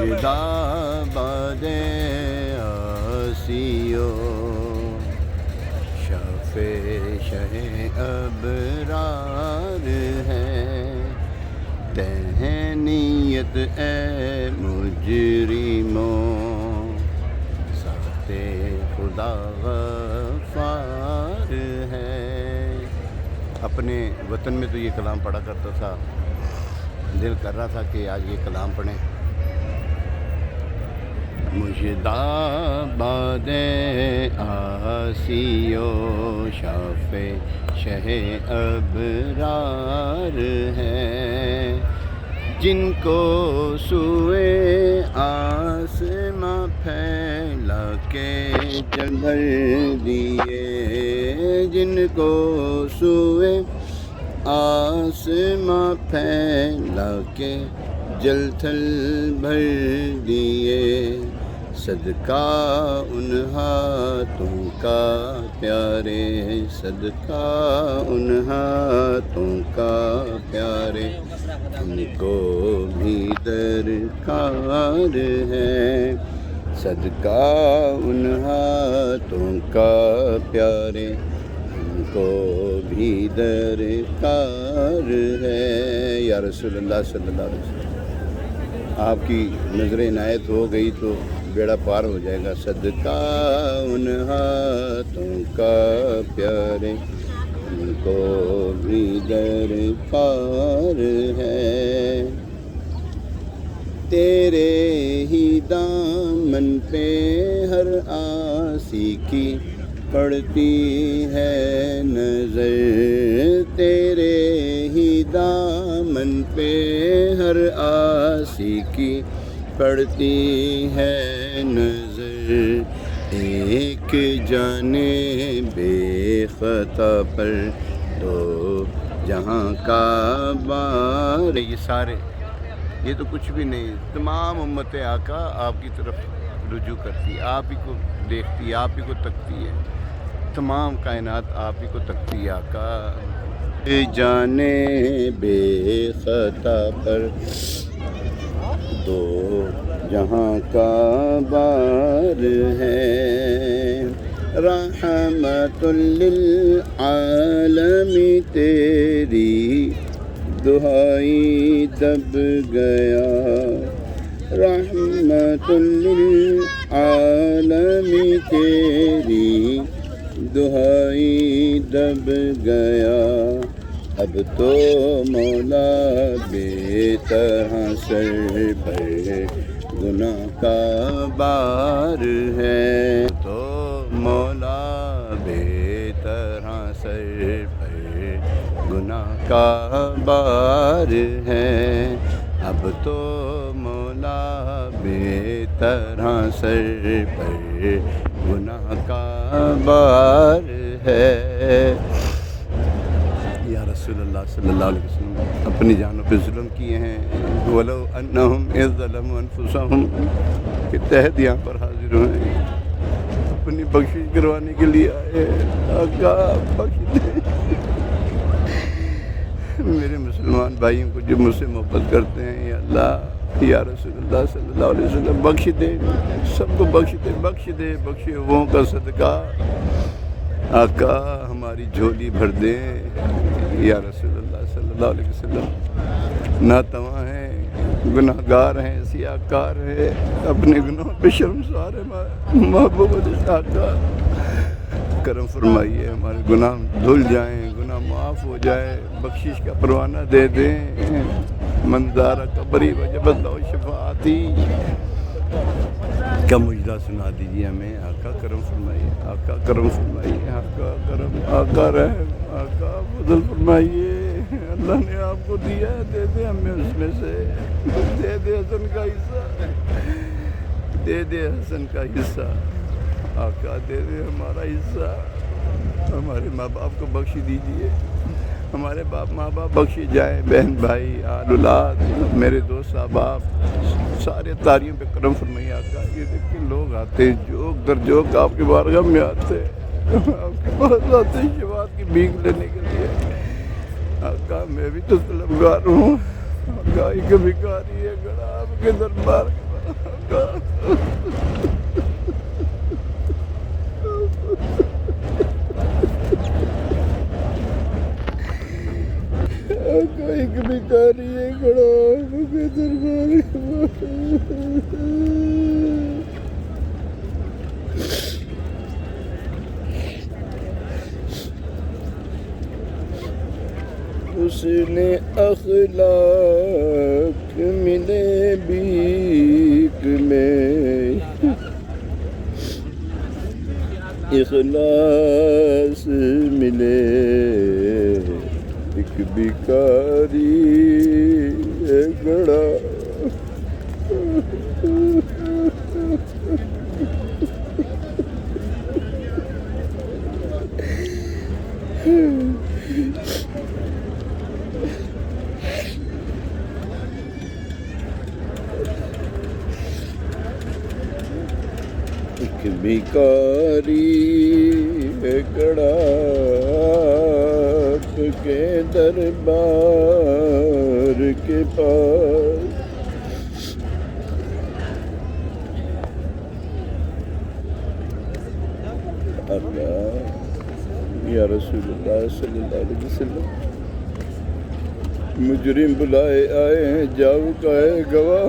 مجداباد آسیو شہ ابرار ہے تہنیت اے مجرموں ذات خدا غفار ہے۔ اپنے وطن میں تو یہ کلام پڑھا کرتا تھا، دل کر رہا تھا کہ آج یہ کلام پڑھیں۔ مجداباد آسیو شہ ابرار ہے جن کو سوئے آسماں پھیلا کے جل بھر دیے، جن کو سوئے آسماں پھیلا کے جل تھل بھر دیے، صدقہ ان ہاتھوں کا پیارے، صدقہ ان ہاتھوں کا پیارے، ہم کو بھی درکار ہے، صدقہ ان ہاتھوں کا پیارے، ہم کو بھی درکار ہے۔ یا رسول اللہ صلی اللہ علیہ وسلم، آپ کی نظر عنایت ہو گئی تو بیڑا پار ہو جائے گا۔ صدقہ ان ہاتھوں کا پیارے، ہم کو بھی درکار ہے، تیرے ہی دامن پہ ہر آسی کی پڑتی ہے نظر، تیرے ہی دامن پہ ہر آسی کی پڑتی ہے نظر، ایک جانے بے خطا پر تو جہاں کا بار، یہ سارے یہ تو کچھ بھی نہیں، تمام امت آقا آپ کی طرف رجوع کرتی ہے، آپ ہی کو دیکھتی ہے، آپ ہی کو تکتی ہے، تمام کائنات آپ ہی کو تکتی ہے آقا۔ جانے بے خطا پر دو جہاں کا بار ہے، رحمت للعالم تیری دہائی دب گیا، رحمت للعالم تیری دہائی دب گیا، اب تو مولا بے طرح سر پر گناہ کا بار ہے، تو مولا بے طرح سر پر گناہ کا بار ہے، اب تو مولا بے طرح سر پر گناہ کا بار ہے۔ یا رسول اللہ صلی اللہ علیہ وسلم، اپنی جانوں پہ ظلم کیے ہیں، وَلَوْ أَنَّهُمْ إِذْ ظَلَمُوا أَنفُسَهُمْ کے تحت یہاں پر حاضر ہوئے ہیں، اپنی بخشش کروانے کے لیے آئے ہیں۔ آقا بخش دیں میرے مسلمان بھائیوں کو جو مجھ سے محبت کرتے ہیں، یا اللہ یا رسول اللہ صلی اللہ علیہ وسلم بخش دے، سب کو بخش دے، بخش دے، بخشے ہوں کا صدقہ آقا ہماری جھولی بھر دیں۔ یا رسول اللہ صلی اللہ علیہ وسلم، ناتواں ہیں، گناہ گار ہیں، سیاہ کار ہیں، اپنے گناہوں پہ شرمسار ہیں، محبوب آقا کرم فرمائیے، ہمارے گناہ دھل جائیں، گناہ معاف ہو جائے، بخشش کا پروانہ دے دیں۔ منظارہ قبری وجبت لہ شفاعتی کا مجدہ سنا دیجیے ہمیں۔ آقا کرم فرمائیے، آقا کرم فرمائیے، آقا کرم، آقا رحم، آقا فضل فرمائیے۔ اللہ نے آپ کو دیا ہے، دے دے ہمیں اس میں سے، دے دے حسن کا حصہ، دے دے حسن کا حصہ، آقا دے دے ہمارا حصہ۔ ہمارے ماں باپ کو بخش دیجیے، ہمارے ماں باپ بخشے جائیں، بہن بھائی، آل اولاد، میرے دوست احباب، سارے تاریوں پہ کرم فرمائیے آقا۔ یہ دیکھیں لوگ آتے ہیں، جوک در جوک آپ کے بارگاہ میں آتے ہیں، آپ کے پاس آتے ہیں شفاعت کی بھیک لینے کے لیے۔ آقا میں بھی تو طلبگار ہوں، آقا ایک بھکاری ہے، گڑا آپ کے دربار کا آقا آقا ایک بھکاری ہے کھڑا آپ کے دربار حسن اخلاق ملے بھیک میں اخلاص ملے ایک بھکاری ہے کھڑا ایک بھکاری ہے کھڑا آپ کے دربار کے پاس اللہ یا رسول اللہ صلی اللہ علیہ وسلم مجرم بلائے آئے ہیں جاؤ کا ہے گواہ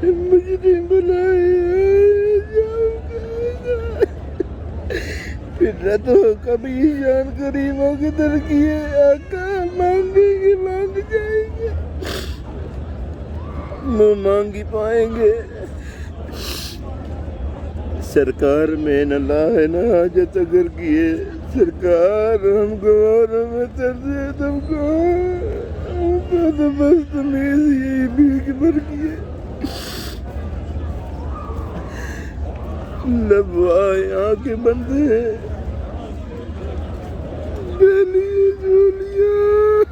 مجرم بلائے فطرت ہو کبھی شان کریموں کی در کیے آقا مانگیں گے مانگ جائیں گے منہ مانگی پائیں گے سرکار میں نہ لائے نہ حاجت اگر کیے سرکار ہم گواروں میں تردے تم کو ہم کو تو بس تمیز یہی بھیک بھر کیے لب آئے آنکھیں بند ہیں گلی جولیاں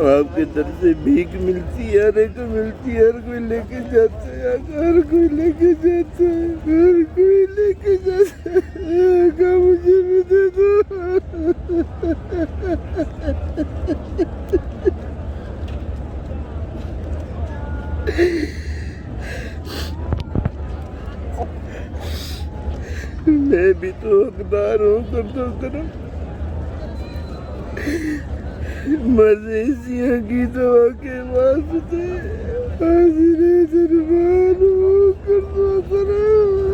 آپ کے در سے بھیک ملتی ہے ہر ایک کو ملتی ہے ہر کوئی لے کے جاتا ہے ہر کوئی لے کے جاتا ہے ہر کوئی لے کے جاتا ہے آقا مجھے بھی دے دو میں بھی تو حقدار ہوں کر دو کرم مزیسیاں کی دعا کے واسطے حاضر دربار ہوں کر دو کرم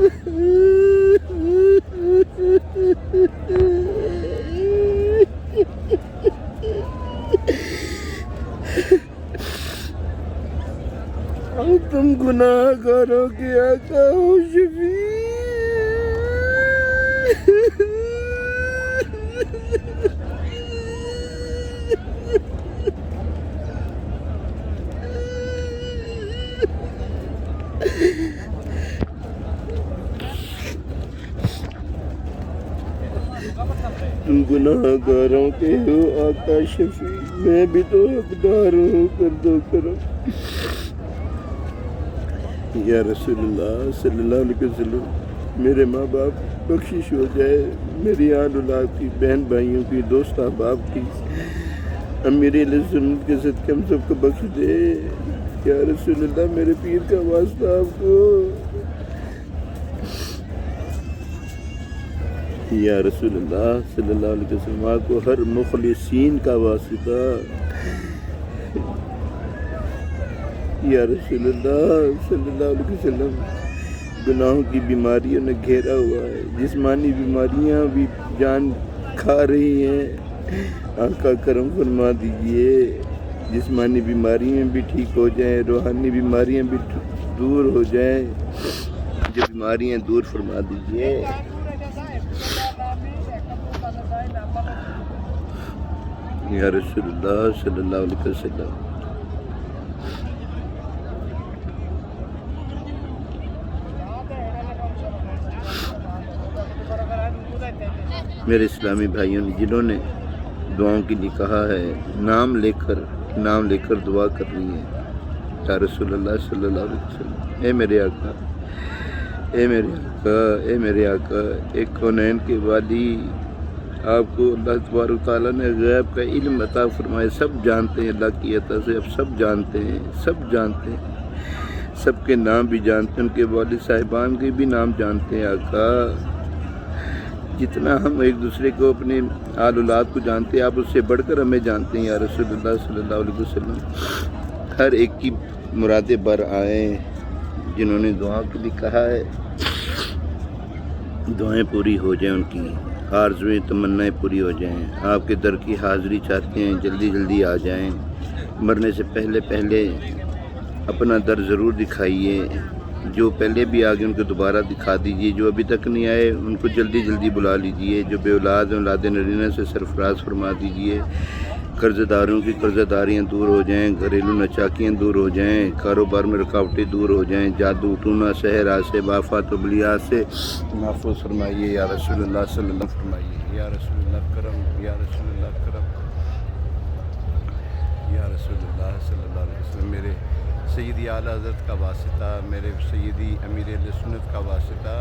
تم گناہ گاروں کے آقا ہو شفیع تم گناہ گاروں کے ہو آقا شفیع میں بھی تو حقدار ہوں کر دو کرم یا رسول اللہ صلی اللہ علیہ وسلم میرے ماں باپ بخشش ہو جائے میری آل اولاد کی بہن بھائیوں کی دوست احباب کی امیر علیہ سنت کے صدقے ہم سب کو بخش دے یا رسول اللہ میرے پیر کا واسطہ آپ کو یا رسول اللہ صلی اللہ علیہ وسلم آپ کو ہر مخلصین کا واسطہ یا رسول اللہ صلی اللہ علیہ وسلم گناہوں کی بیماریوں نے گھیرا ہوا ہے جسمانی بیماریاں بھی جان کھا رہی ہیں آقا کرم فرما دیجئے جسمانی بیماریاں بھی ٹھیک ہو جائیں روحانی بیماریاں بھی دور ہو جائیں جو بیماریاں دور فرما دیجیے. یا رسول اللہ صلی اللہ علیہ وسلم. میرے اسلامی بھائیوں نے جنہوں نے دعاؤں کے لیے کہا ہے، نام لے کر دعا کرنی ہے. یا رسول اللہ صلی اللہ علیہ وسلم. اے میرے آقا، اے میرے آقا، اے میرے آقا، ایک کونین کے والی، آپ کو اللہ تبارک تعالیٰ نے غیب کا علم عطا فرمائے. سب جانتے ہیں اللہ کی عطا سے، اب سب جانتے ہیں، سب جانتے ہیں، سب کے نام بھی جانتے ہیں، ان کے والد صاحبان کے بھی نام جانتے ہیں. آقا جتنا ہم ایک دوسرے کو اپنے آل اولاد کو جانتے ہیں، آپ اس سے بڑھ کر ہمیں جانتے ہیں. یا رسول اللہ صلی اللہ علیہ وسلم. ہر ایک کی مرادیں بر آئیں. جنہوں نے دعا کے لیے کہا ہے، دعائیں پوری ہو جائیں، ان کی آرزویں تمنائیں پوری ہو جائیں. آپ کے در کی حاضری چاہتے ہیں، جلدی جلدی آ جائیں. مرنے سے پہلے اپنا در ضرور دکھائیے. جو پہلے بھی آگے ان کو دوبارہ دکھا دیجیے. جو ابھی تک نہیں آئے ان کو جلدی جلدی بلا لیجیے. جو بے اولاد ہیں اولاد نرینہ سے سرفراز فرما دیجیے. قرض داروں کی قرض داریاں دور ہو جائیں، گھریلو نچاکیاں دور ہو جائیں، کاروبار میں رکاوٹیں دور ہو جائیں، جادو ٹونا سحر آسے آفات و بلیات سے محفوظ فرمائیے. یا رسول اللہ صلی اللہ علیہ وسلم فرمائیے. یا رسول اللہ کرم، یا رسول اللہ کرم، یا رسول اللہ صلی اللہ علیہ وسلم. میرے سیدی اعلیٰ حضرت کا واسطہ، میرے سیدی امیر اہل سنت کا واسطہ،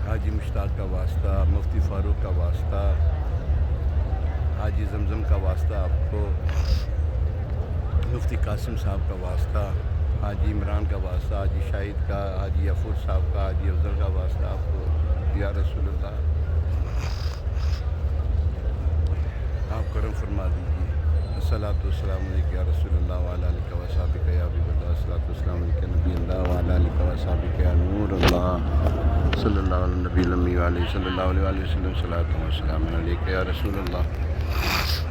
حاجی مشتاق کا واسطہ، مفتی فاروق کا واسطہ، حاجی زمزم کا واسطہ آپ کو، مفتی قاسم صاحب کا واسطہ، حاجی عمران کا واسطہ، حاجی شاہد کا، حاجی غفور صاحب کا، حاجی افضل کا واسطہ آپ کو. یا رسول اللہ آپ کرم فرما دیجیے. الصلاۃ والسلام علیک یا رسول اللہ وعلی آلک و اصحابک یا حبیب اللہ. الصلاۃ والسلام علیک نبی اللہ وعلی آلک و اصحابک یا نور اللہ. صلی اللہ علیہ نبی الامی وعلیہ صلی اللہ علیہ وسلم. الصلاۃ والسلام علیک یا رسول اللہ.